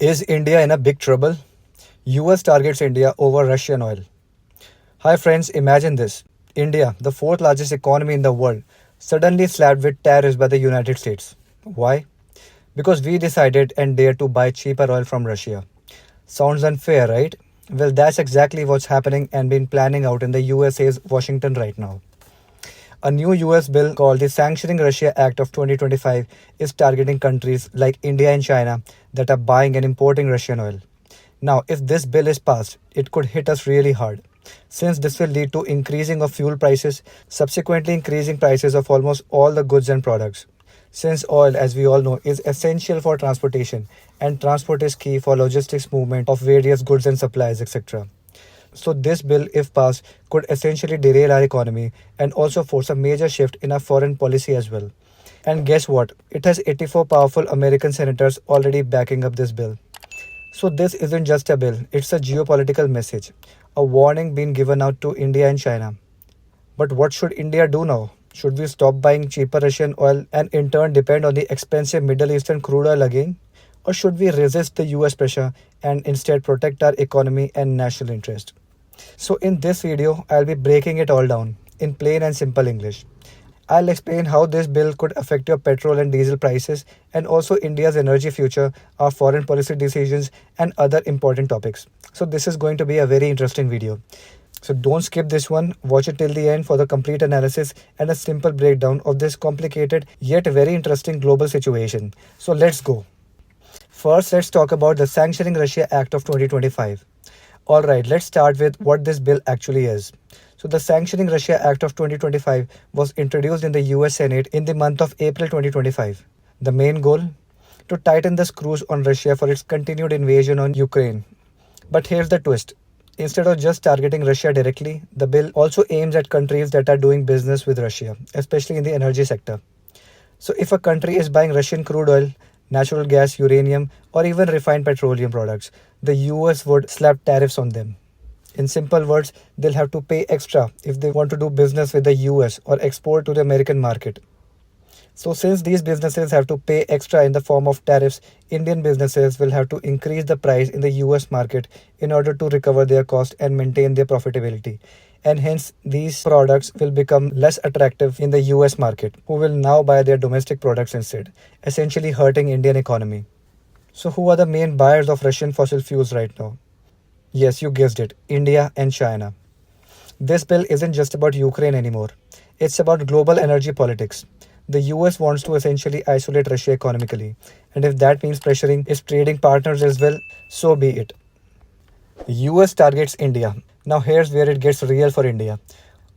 Is India in a big trouble? US targets India over Russian oil. Hi friends, imagine this. India, the fourth largest economy in the world, suddenly slapped with tariffs by the United States. Why? Because we decided and dared to buy cheaper oil from Russia. Sounds unfair, right? Well, that's exactly what's happening and been planning out in the USA's Washington right now. A new US bill called the Sanctioning Russia Act of 2025 is targeting countries like India and China that are buying and importing Russian oil. Now, if this bill is passed, it could hit us really hard, since this will lead to increasing of fuel prices, subsequently increasing prices of almost all the goods and products. Since oil, as we all know, is essential for transportation, and transport is key for logistics movement of various goods and supplies, etc. So this bill, if passed, could essentially derail our economy and also force a major shift in our foreign policy as well. And guess what? It has 84 powerful American senators already backing up this bill. So this isn't just a bill, it's a geopolitical message, a warning being given out to India and China. But what should India do now? Should we stop buying cheaper Russian oil and in turn depend on the expensive Middle Eastern crude oil again? Or should we resist the US pressure and instead protect our economy and national interest? So in this video, I'll be breaking it all down in plain and simple English. I'll explain how this bill could affect your petrol and diesel prices and also India's energy future, our foreign policy decisions and other important topics. So this is going to be a very interesting video. So don't skip this one, watch it till the end for the complete analysis and a simple breakdown of this complicated yet very interesting global situation. So let's go. First, let's talk about the Sanctioning Russia Act of 2025. Alright, let's start with what this bill actually is. So the Sanctioning Russia Act of 2025 was introduced in the US Senate in the month of April 2025. The main goal? To tighten the screws on Russia for its continued invasion on Ukraine. But here's the twist. Instead of just targeting Russia directly, the bill also aims at countries that are doing business with Russia, especially in the energy sector. So if a country is buying Russian crude oil, natural gas, uranium, or even refined petroleum products, the US would slap tariffs on them. In simple words, they'll have to pay extra if they want to do business with the US or export to the American market. So since these businesses have to pay extra in the form of tariffs, Indian businesses will have to increase the price in the US market in order to recover their cost and maintain their profitability. And hence, these products will become less attractive in the US market, who will now buy their domestic products instead, essentially hurting Indian economy. So who are the main buyers of Russian fossil fuels right now? Yes, you guessed it, India and China. This bill isn't just about Ukraine anymore. It's about global energy politics. The US wants to essentially isolate Russia economically, and if that means pressuring its trading partners as well, so be it. US targets India. Now here's where it gets real for India.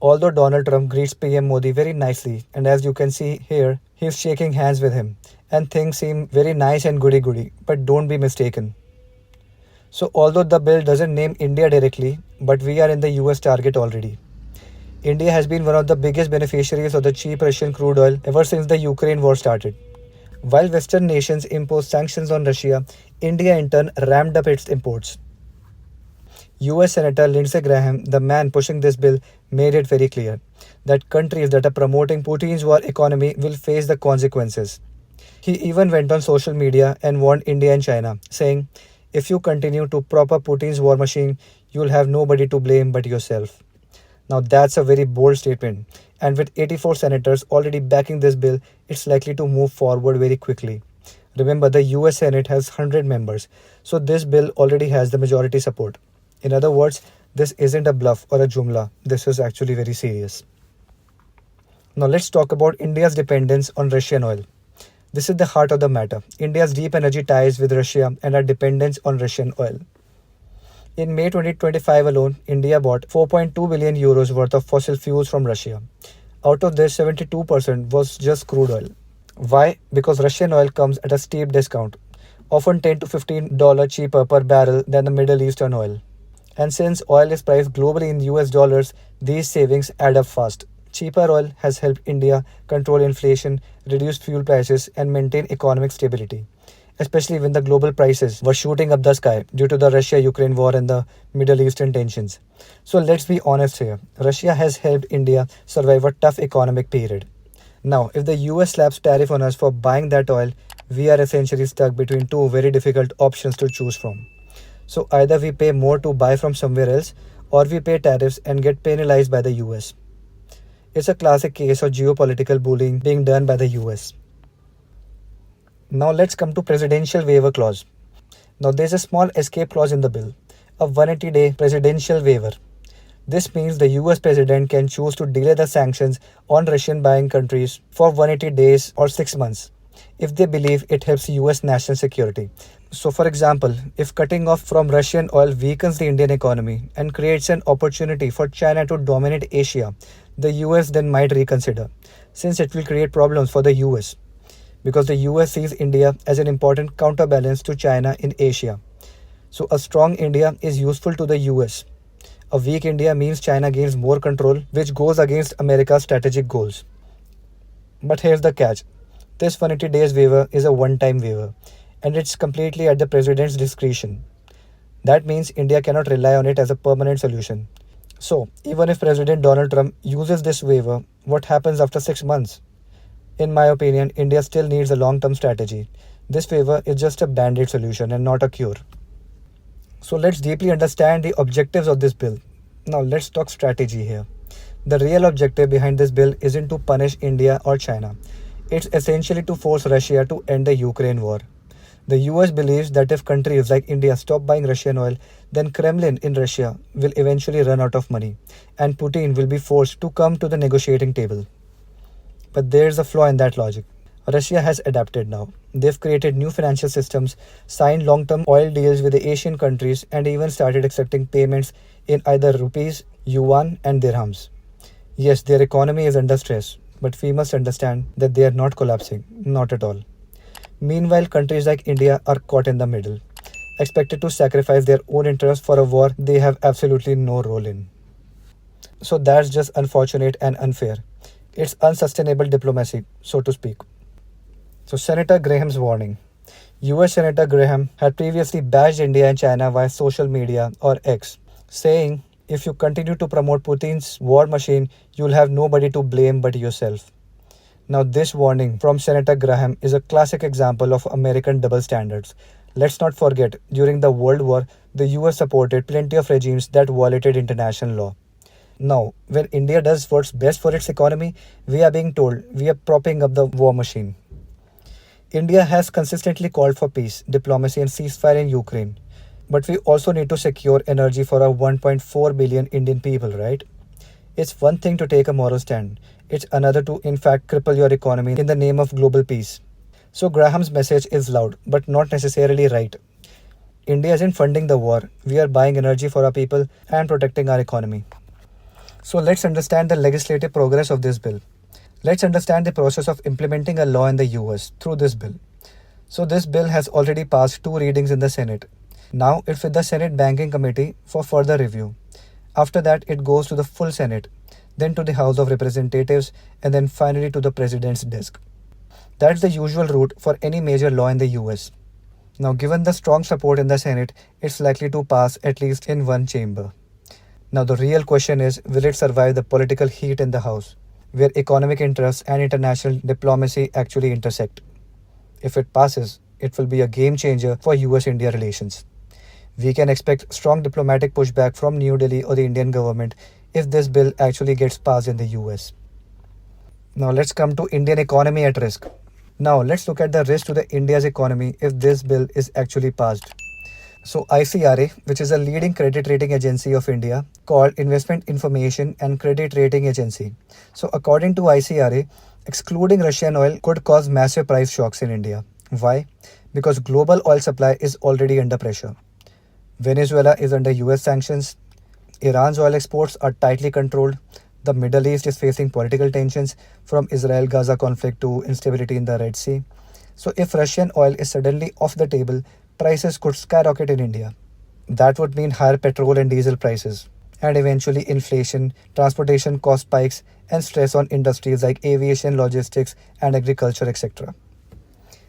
Although Donald Trump greets PM Modi very nicely, and as you can see here, he's shaking hands with him, and things seem very nice and goody-goody, but don't be mistaken. So although the bill doesn't name India directly, but we are in the US target already. India has been one of the biggest beneficiaries of the cheap Russian crude oil ever since the Ukraine war started. While Western nations imposed sanctions on Russia, India in turn ramped up its imports. US Senator Lindsey Graham, the man pushing this bill, made it very clear that countries that are promoting Putin's war economy will face the consequences. He even went on social media and warned India and China, saying, "If you continue to prop up Putin's war machine, you'll have nobody to blame but yourself." Now that's a very bold statement, and with 84 senators already backing this bill, it's likely to move forward very quickly. Remember, the US Senate has 100 members, so this bill already has the majority support. In other words, this isn't a bluff or a jumla, this is actually very serious. Now let's talk about India's dependence on Russian oil. This is the heart of the matter, India's deep energy ties with Russia and our dependence on Russian oil. In May 2025 alone, India bought 4.2 billion euros worth of fossil fuels from Russia. Out of this, 72% was just crude oil. Why? Because Russian oil comes at a steep discount, often $10 to $15 cheaper per barrel than the Middle Eastern oil. And since oil is priced globally in US dollars, these savings add up fast. Cheaper oil has helped India control inflation, reduce fuel prices, and maintain economic stability, especially when the global prices were shooting up the sky due to the Russia-Ukraine war and the Middle Eastern tensions. So let's be honest here. Russia has helped India survive a tough economic period. Now, if the US slaps tariff on us for buying that oil, we are essentially stuck between two very difficult options to choose from. So either we pay more to buy from somewhere else, or we pay tariffs and get penalized by the US. It's a classic case of geopolitical bullying being done by the US. Now let's come to presidential waiver clause. Now there's a small escape clause in the bill, a 180-day presidential waiver. This means the US president can choose to delay the sanctions on Russian buying countries for 180 days or 6 months if they believe it helps US national security. So, for example, if cutting off from Russian oil weakens the Indian economy and creates an opportunity for China to dominate Asia, the US then might reconsider, since it will create problems for the US, because the US sees India as an important counterbalance to China in Asia. So, a strong India is useful to the US. A weak India means China gains more control, which goes against America's strategic goals. But here's the catch, this 180 days waiver is a one time waiver, and it's completely at the president's discretion. That means India cannot rely on it as a permanent solution. So, even if President Donald Trump uses this waiver, what happens after 6 months? In my opinion, India still needs a long term strategy. This waiver is just a band aid solution and not a cure. So, let's deeply understand the objectives of this bill. Now, let's talk strategy here. The real objective behind this bill isn't to punish India or China. It's essentially to force Russia to end the Ukraine war. The US believes that if countries like India stop buying Russian oil, then Kremlin in Russia will eventually run out of money, and Putin will be forced to come to the negotiating table. But there's a flaw in that logic. Russia has adapted now. They've created new financial systems, signed long term oil deals with the Asian countries, and even started accepting payments in either rupees, yuan, and dirhams. Yes, their economy is under stress, but we must understand that they are not collapsing, not at all. Meanwhile, countries like India are caught in the middle, expected to sacrifice their own interests for a war they have absolutely no role in. So that's just unfortunate and unfair. It's unsustainable diplomacy, so to speak. So, Senator Graham's warning. US Senator Graham had previously bashed India and China via social media or X, saying, if you continue to promote Putin's war machine, you'll have nobody to blame but yourself. Now, this warning from Senator Graham is a classic example of American double standards. Let's not forget, during the World War, the US supported plenty of regimes that violated international law. Now, when India does what's best for its economy, we are being told we are propping up the war machine. India has consistently called for peace, diplomacy, and ceasefire in Ukraine. But we also need to secure energy for our 1.4 billion Indian people, right? It's one thing to take a moral stand, it's another to, in fact, cripple your economy in the name of global peace. So, Graham's message is loud, but not necessarily right. India isn't funding the war, we are buying energy for our people and protecting our economy. So, let's understand the legislative progress of this bill. Let's understand the process of implementing a law in the US through this bill. So, this bill has already passed 2 readings in the Senate. Now, it's with the Senate Banking Committee for further review. After that, it goes to the full Senate, then to the House of Representatives, and then finally to the President's desk. That's the usual route for any major law in the US. Now, given the strong support in the Senate, it's likely to pass at least in one chamber. Now, the real question is, will it survive the political heat in the House, where economic interests and international diplomacy actually intersect? If it passes, it will be a game changer for US-India relations. We can expect strong diplomatic pushback from New Delhi or the Indian government if this bill actually gets passed in the US. Now let's come to Indian economy at risk. Now let's look at the risk to the India's economy if this bill is actually passed. So ICRA, which is a leading credit rating agency of India called Investment Information and Credit Rating Agency. So according to ICRA, excluding Russian oil could cause massive price shocks in India. Why? Because global oil supply is already under pressure. Venezuela is under US sanctions. Iran's oil exports are tightly controlled. The Middle East is facing political tensions from Israel-Gaza conflict to instability in the Red Sea. So if Russian oil is suddenly off the table, prices could skyrocket in India. That would mean higher petrol and diesel prices, and eventually inflation, transportation cost spikes, and stress on industries like aviation, logistics, and agriculture, etc.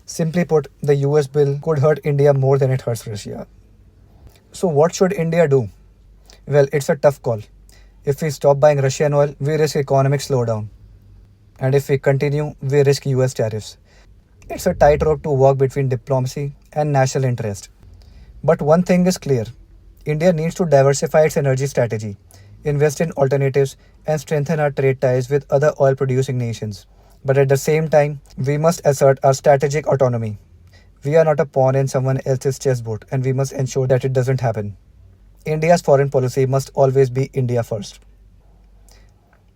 Simply put, the US bill could hurt India more than it hurts Russia. So what should India do? Well, it's a tough call. If we stop buying Russian oil, we risk economic slowdown. And if we continue, we risk US tariffs. It's a tightrope to walk between diplomacy and national interest. But one thing is clear: India needs to diversify its energy strategy, invest in alternatives, and strengthen our trade ties with other oil producing nations. But at the same time, we must assert our strategic autonomy. We are not a pawn in someone else's chessboard, and we must ensure that it doesn't happen. India's foreign policy must always be India first.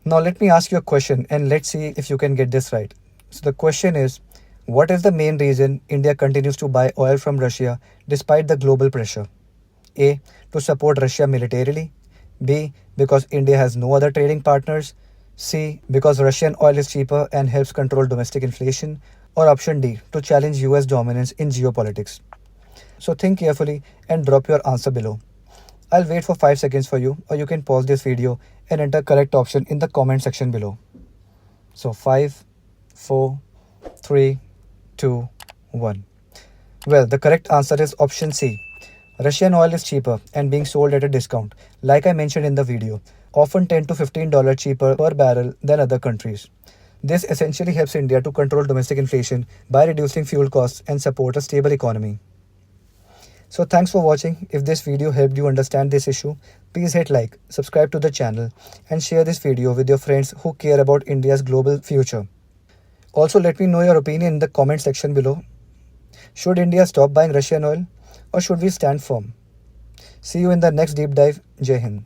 Now, let me ask you a question and let's see if you can get this right. So, the question is, what is the main reason India continues to buy oil from Russia despite the global pressure? A. To support Russia militarily. B. Because India has no other trading partners. C. Because Russian oil is cheaper and helps control domestic inflation. Or option D. To challenge US dominance in geopolitics. So think carefully and drop your answer below. I'll wait for 5 seconds for you, or you can pause this video and enter correct option in the comment section below. So 5, 4, 3, 2, 1. Well, the correct answer is option C. Russian oil is cheaper and being sold at a discount, like I mentioned in the video, often $10 to $15 cheaper per barrel than other countries. This essentially helps India to control domestic inflation by reducing fuel costs and support a stable economy. So thanks for watching. If this video helped you understand this issue, please hit like, subscribe to the channel and share this video with your friends who care about India's global future. Also, let me know your opinion in the comment section below. Should India stop buying Russian oil or should we stand firm? See you in the next deep dive. Jai Hind.